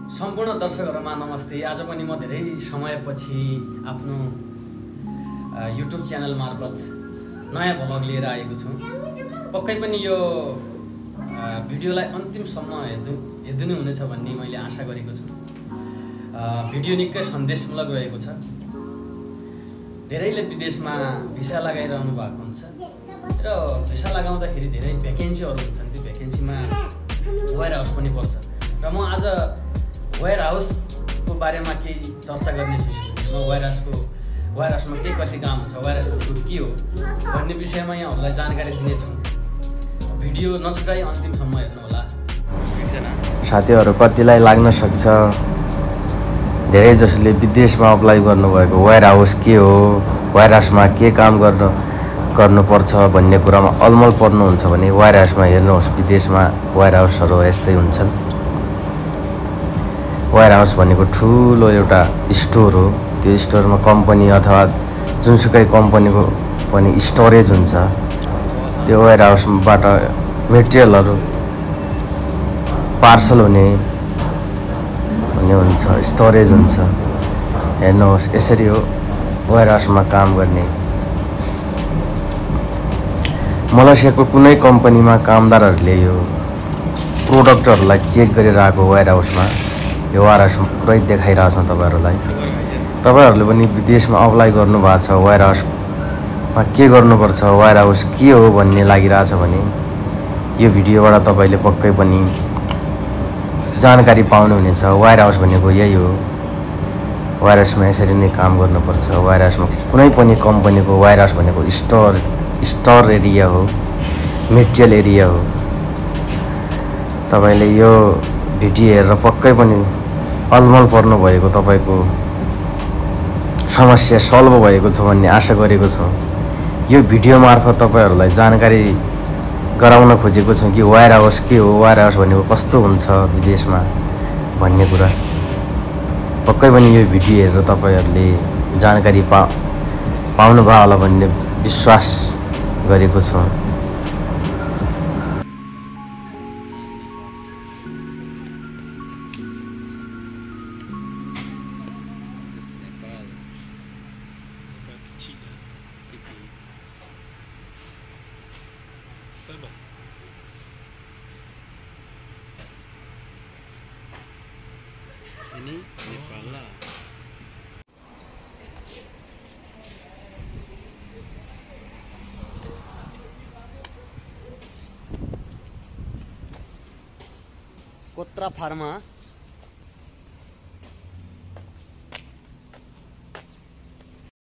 सम्पूर्ण दर्शकहरुमा नमस्ते। आज पनि म धेरै समयपछि आफ्नो YouTube च्यानल मार्फत नयाँ भ्लग लिएर आएको छु। पक्कै पनि यो भिडियोलाई अन्तिमसम्म हेर्दिनु हुनेछ भन्ने मैले आशा गरेको छु। भिडियो निकै सन्देशमूलक रहेको छ। धेरैले विदेशमा भिसा लगाइरहनु भएको हुन्छ र भिसा लगाउँदाखेरि धेरै भ्याकेन्सीहरु हुन्छन्। त्यो भ्याकेन्सीमा वेयर हाउस पनि पर्छ र म आज वेयर हाउसको बारेमा केही चर्चा गर्ने छु। म वेयर हाउसमा के कति काम हुन्छ, वेयर हाउसको के हो भन्ने विषयमा यहाँहरूलाई जानकारी दिनेछु। भिडियो नछुटाई अन्तिमसम्म हेर्नु होला। साथीहरु कतिलाई लाग्न सक्छ धेरै जसले विदेशमा अप्लाई गर्नुभएको वेयर हाउस के हो, वेयर हाउसमा के काम गर्नुपर्छ भन्ने कुरामा अलमल पर्नुहुन्छ भने वेयर हाउसमा हेर्नुहोस्। विदेशमा वेयर हाउसहरु यस्तै हुन्छन्। वेयर हाउस भनेको ठूलो एउटा स्टोर हो। त्यो स्टोरमा कम्पनी अथवा जुनसुकै कम्पनीको पनि स्टोरेज हुन्छ। त्यो वेयर हाउसबाट मटेरियलहरु पार्सल हुने हुन्छ, स्टोरेज हुन्छ। हेर्नुहोस् यसरी हो वेयर हाउसमा काम गर्ने। मलेसियाको कुनै कम्पनीमा कामदारहरूले यो प्रोडक्टहरुलाई चेक गरिरहेको वेयर हाउसमा यो वेयर हाउस पुरै देखाइरहेछ तपाईहरुलाई। तपाईहरुले पनि विदेशमा अप्लाई गर्नु भएको छ, वेयर हाउसमा के गर्नुपर्छ, वेयर हाउस के हो भन्ने लागिरहेछ भने यो भिडियोबाट तपाईले पक्कै पनि जानकारी पाउनुहुनेछ। वेयर हाउस भनेको यही हो। वेयर हाउसमा यसरी नै काम गर्नुपर्छ। वेयर हाउसमा कुनै पनि कम्पनीको वेयर हाउस भनेको स्टोर एरिया हो, मटेरियल एरिया हो। तपाईले यो भिडियो हेरेर पक्कै पनि अलमल पर्नु भएको, तपाईको समस्या सल्भ भएको छ भन्ने आशा गरेको छु। यो भिडियो मार्फत तपाईहरुलाई जानकारी गराउन खोजेको छु कि वेयर हाउस के हो, वेयर हाउस भनेको कस्तो हुन्छ विदेशमा भन्ने कुरा। पक्कै पनि यो भिडियो हेरेर तपाईहरुले जानकारी पाउनु भयो होला भन्ने विश्वास गरेको छु। Ini Nepal lah. Kotra Pharma